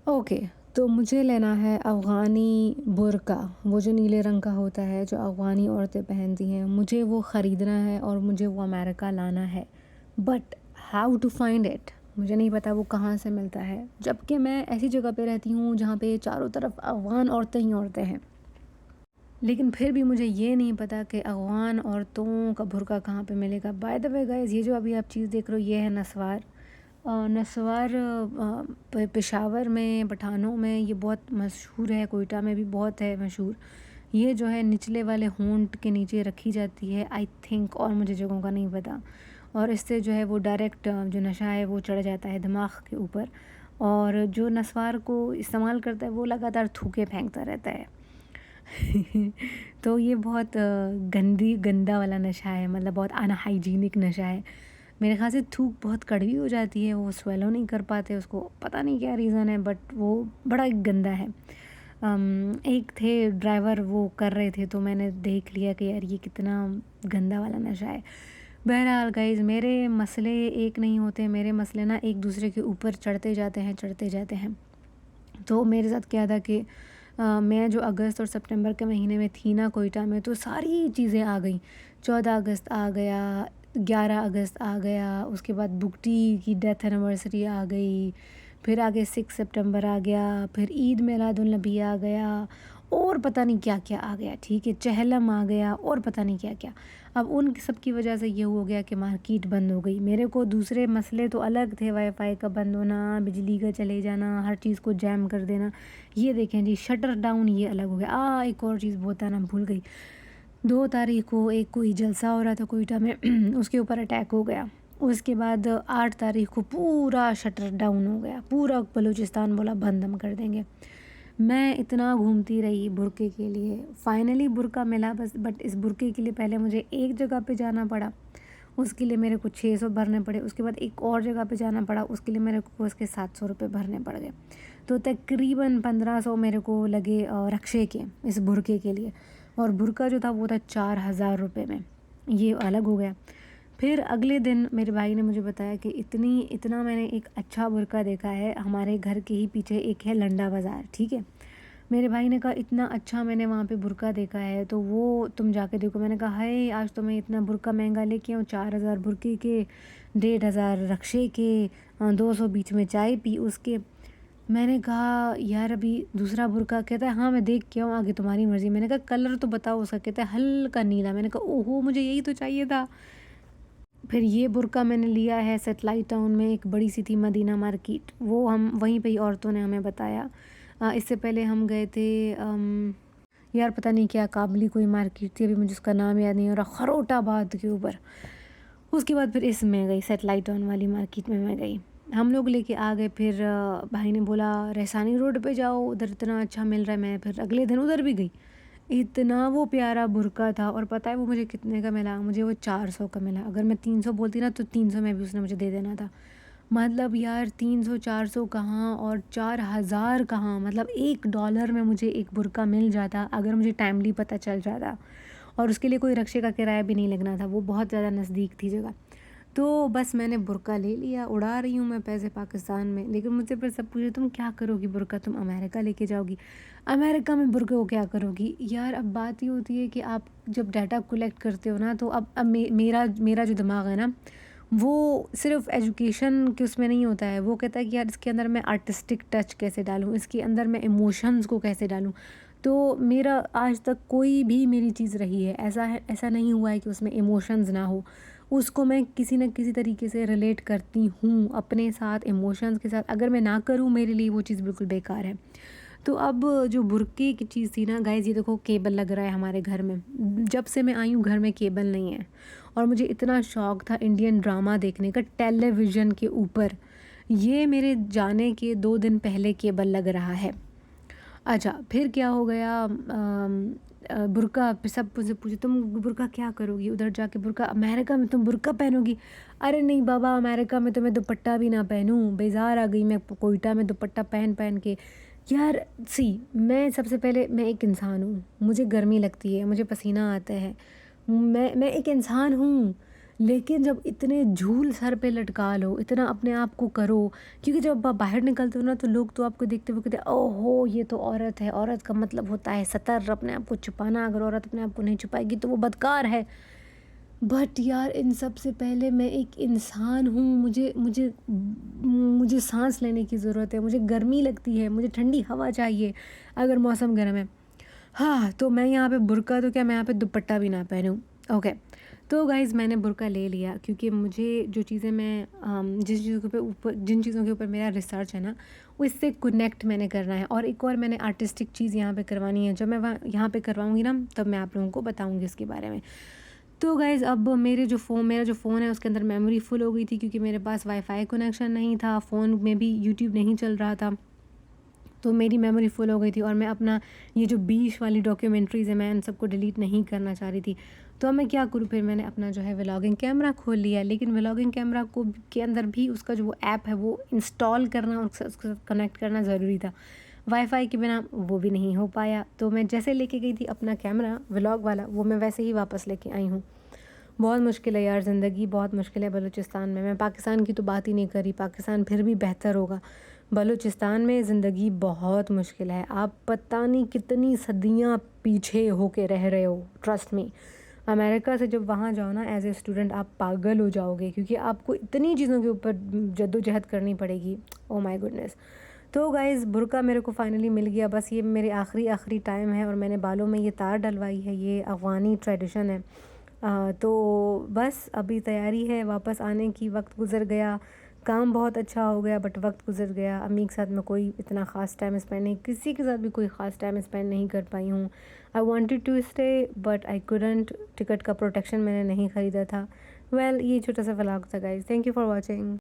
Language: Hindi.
ओके, तो मुझे लेना है अफ़गानी बुर्का, वो जो नीले रंग का होता है, जो अफ़गानी औरतें पहनती हैं, मुझे वो ख़रीदना है और मुझे वो अमेरिका लाना है। But how to find it? मुझे नहीं पता वो कहाँ से मिलता है। जबकि मैं ऐसी जगह पे रहती हूँ जहाँ पे चारों तरफ अफ़गान औरतें ही औरतें हैं। लेकिन फिर भी मुझे ये नहीं पता कि अफ़गान औरतों का बुर्का कहाँ पे मिलेगा। बाय द वे गाइज़, ये जो अभी आप चीज़ देख रहे हो, ये है नसवार। नसवार पेशावर में, पठानों में ये बहुत मशहूर है, कोयटा में भी बहुत है मशहूर। ये जो है निचले वाले होंठ के नीचे रखी जाती है आई थिंक, और मुझे जगहों का नहीं पता। और इससे जो है वो डायरेक्ट जो नशा है वो चढ़ जाता है दिमाग के ऊपर। और जो नसवार को इस्तेमाल करता है वो लगातार थूके फेंकता रहता है। तो ये बहुत गंदा वाला नशा है, मतलब बहुत अनहाइजीनिक नशा है। मेरे ख़्याल से थूक बहुत कड़वी हो जाती है, वो स्वेलो नहीं कर पाते उसको, पता नहीं क्या रीज़न है, बट वो बड़ा ही गंदा है। एक थे ड्राइवर, वो कर रहे थे तो मैंने देख लिया कि यार ये कितना गंदा वाला नशा है। बहरहाल गाइज़, मेरे मसले एक नहीं होते, मेरे मसले ना एक दूसरे के ऊपर चढ़ते जाते हैं, चढ़ते जाते हैं। तो मेरे साथ क्या था कि मैं जो अगस्त और सितंबर के महीने में थी ना कोयटा में, तो सारी चीज़ें आ गई। 14 अगस्त आ गया, 11 अगस्त आ गया, उसके बाद बुगटी की डेथ एनिवर्सरी आ गई, फिर आगे 6 सितंबर आ गया, फिर ईद मिलादुन्नबी आ गया, और पता नहीं क्या-क्या आ गया, ठीक है? चहलम आ गया और पता नहीं क्या-क्या। अब उन सब की वजह से ये हो गया कि मार्केट बंद हो गई। मेरे को दूसरे मसले तो अलग थे, वाईफ़ाई का बंद होना, बिजली का चले जाना, हर चीज़ को जैम कर देना। ये देखें जी, शटर डाउन ये अलग हो गया। एक और चीज़ बताना भूल गई। 2 तारीख को एक कोई जलसा हो रहा था कोयटा में, उसके ऊपर अटैक हो गया। उसके बाद 8 तारीख को पूरा शटर डाउन हो गया। पूरा बलूचिस्तान बोला बंद हम कर देंगे। मैं इतना घूमती रही बुर्के के लिए, फाइनली बुर्का मिला बस। बट इस बुर्के के लिए पहले मुझे एक जगह पे जाना पड़ा, उसके लिए मेरे को 600 भरने पड़े। उसके बाद एक और जगह पे जाना पड़ा, उसके लिए मेरे को उसके 700 रुपये भरने पड़ गए। तो तकरीबन 1500 मेरे को लगे रक्शे के इस बुर्के के लिए। और बुर्का जो था वो था 4000 रुपये में। ये अलग हो गया। फिर अगले दिन मेरे भाई ने मुझे बताया कि इतना मैंने एक अच्छा बुर्का देखा है, हमारे घर के ही पीछे एक है लंडा बाज़ार, ठीक है? मेरे भाई ने कहा इतना अच्छा मैंने वहाँ पे बुर्का देखा है, तो वो तुम जाके देखो। मैंने कहा हाय, आज तो मैं इतना बुर्का महंगा लेके आऊँ, 4000 बुर्के के, 1500 रक्शे के, 200 बीच में चाय पी उसके। मैंने कहा यार अभी दूसरा बुर्का। कहता है हाँ मैं देख के आऊँ, आगे तुम्हारी मर्ज़ी। मैंने कहा कलर तो बताओ उसका। कहता है हल्का नीला। मैंने कहा ओहो, मुझे यही तो चाहिए था। फिर ये बुर्का मैंने लिया है सैटेलाइट टाउन में, एक बड़ी सी थी मदीना मार्केट, वो हम वहीं पे ही औरतों ने हमें बताया। इससे पहले हम गए थे यार पता नहीं क्या काबली कोई मार्केट थी, अभी मुझे उसका नाम याद नहीं हो रहा, खरोटाबाद के ऊपर। उसके बाद फिर इसमें गई, सैटेलाइट टाउन वाली मार्केट में मैं गई। हम लोग लेके आ गए। फिर भाई ने बोला रेसानी रोड पे जाओ, उधर इतना अच्छा मिल रहा है। मैं फिर अगले दिन उधर भी गई। इतना वो प्यारा बुर्का था, और पता है वो मुझे कितने का मिला? मुझे वो 400 का मिला। अगर मैं 300 बोलती ना, तो 300 में भी उसने मुझे दे देना था। मतलब यार 300 400 कहाँ और 4000 कहाँ, मतलब $1 में मुझे एक बुर्का मिल जाता अगर मुझे टाइमली पता चल जाता। और उसके लिए कोई रक्शे का किराया भी नहीं लगना था, वो बहुत ज़्यादा नज़दीक थी जगह। तो बस मैंने बुर्का ले लिया, उड़ा रही हूँ मैं पैसे पाकिस्तान में। लेकिन मुझसे फिर सब पूछे तुम क्या करोगी बुर्का, तुम अमेरिका लेके जाओगी, अमेरिका में बुर्के को क्या करोगी? यार अब बात ये होती है कि आप जब डाटा कलेक्ट करते हो ना, तो अब मेरा जो दिमाग है ना, वो सिर्फ एजुकेशन के उसमें नहीं होता है। वो कहता है कि यार इसके अंदर मैं आर्टिस्टिक टच कैसे डालूँ, इसके अंदर मैं इमोशंस को कैसे डालूँ। तो मेरा आज तक कोई भी मेरी चीज़ रही है, ऐसा नहीं हुआ है कि उसमें इमोशंस ना हो। उसको मैं किसी न किसी तरीके से रिलेट करती हूँ अपने साथ, इमोशंस के साथ। अगर मैं ना करूँ, मेरे लिए वो चीज़ बिल्कुल बेकार है। तो अब जो बुर्के की चीज़ थी ना गाइज़, ये देखो केबल लग रहा है हमारे घर में। जब से मैं आई हूँ घर में केबल नहीं है। और मुझे इतना शौक़ था इंडियन ड्रामा देखने का टेलीविज़न के ऊपर। ये मेरे जाने के 2 दिन पहले केबल लग रहा है। अच्छा, फिर क्या हो गया, बुर्का पे सब मुझसे पूछे तुम बुर्का क्या करोगी? उधर जाके बुर्का, अमेरिका में तुम बुर्का पहनोगी? अरे नहीं बाबा, अमेरिका में तो मैं दुपट्टा भी ना पहनूँ, बेज़ार आ गई मैं कोयटा में दुपट्टा पहन के। यार मैं सबसे पहले मैं एक इंसान हूँ, मुझे गर्मी लगती है, मुझे पसीना आता है। मैं एक इंसान हूँ। लेकिन जब इतने झूल सर पे लटका लो, इतना अपने आप को करो, क्योंकि जब आप बाहर निकलते हो ना तो लोग तो आपको देखते हुए कहते हैं ओहो ये तो औरत है, औरत का मतलब होता है सतर, अपने आप को छुपाना, अगर औरत अपने आप को नहीं छुपाएगी तो वो बदकार है। बट यार इन सब से पहले मैं एक इंसान हूँ, मुझे मुझे मुझे सांस लेने की ज़रूरत है, मुझे गर्मी लगती है, मुझे ठंडी हवा चाहिए अगर मौसम गर्म है। हाँ, तो मैं यहाँ पे बुर्का तो क्या, मैं यहाँ पे दुपट्टा भी ना पहनूँ। ओके, तो गाइज़ मैंने बुर्का ले लिया क्योंकि मुझे जो चीज़ें मैं जिन चीज़ों के ऊपर मेरा रिसर्च है ना, उससे कनेक्ट मैंने करना है। और एक और मैंने आर्टिस्टिक चीज़ यहाँ पे करवानी है, जब मैं वहाँ यहाँ पे करवाऊँगी ना तब मैं आप लोगों को बताऊँगी इसके बारे में। तो गाइज़ अब मेरा जो फ़ोन है उसके अंदर मेमोरी फुल हो गई थी, क्योंकि मेरे पास वाईफ़ाई कनेक्शन नहीं था, फ़ोन में भी यूट्यूब नहीं चल रहा था। तो मेरी मेमोरी फुल हो गई थी और मैं अपना ये जो 20 वाली डॉक्यूमेंट्रीज़ है मैं इन सबको डिलीट नहीं करना चाह रही थी। तो अब मैं क्या करूँ, फिर मैंने अपना जो है व्लॉगिंग कैमरा खोल लिया, लेकिन व्लॉगिंग कैमरा को के अंदर भी उसका जो वो ऐप है वो इंस्टॉल करना और उसके साथ कनेक्ट करना ज़रूरी था। वाईफ़ाई के बिना वो भी नहीं हो पाया। तो मैं जैसे लेके गई थी अपना कैमरा व्लॉग वाला, वो मैं वैसे ही वापस लेके आई हूँ। बहुत मुश्किल है यार, ज़िंदगी बहुत मुश्किल है बलूचिस्तान में। मैं पाकिस्तान की तो बात ही नहीं करी, पाकिस्तान फिर भी बेहतर होगा। बलूचिस्तान में ज़िंदगी बहुत मुश्किल है। आप पता नहीं कितनी सदियाँ पीछे होके रह रहे हो, ट्रस्ट मी। अमेरिका से जब वहाँ जाओ ना एज़ ए स्टूडेंट, आप पागल हो जाओगे, क्योंकि आपको इतनी चीज़ों के ऊपर जद्दोजहद करनी पड़ेगी। Oh my goodness. तो गाइज़ बुर्का मेरे को फ़ाइनली मिल गया। बस ये मेरे आखिरी टाइम है और मैंने बालों में ये तार डलवाई है, ये अफ़गानी ट्रेडिशन है। तो बस अभी तैयारी है वापस आने की। वक्त गुज़र गया, काम बहुत अच्छा हो गया, बट वक्त गुज़र गया। अम्मी के साथ मैं कोई इतना ख़ास टाइम स्पेंड नहीं, किसी के साथ भी कोई ख़ास टाइम स्पेंड नहीं कर पाई हूँ। I wanted to stay but I couldn't, ticket का प्रोटेक्शन मैंने नहीं ख़रीदा था। वेल ये छोटा सा व्लॉग था guys, thank you for watching.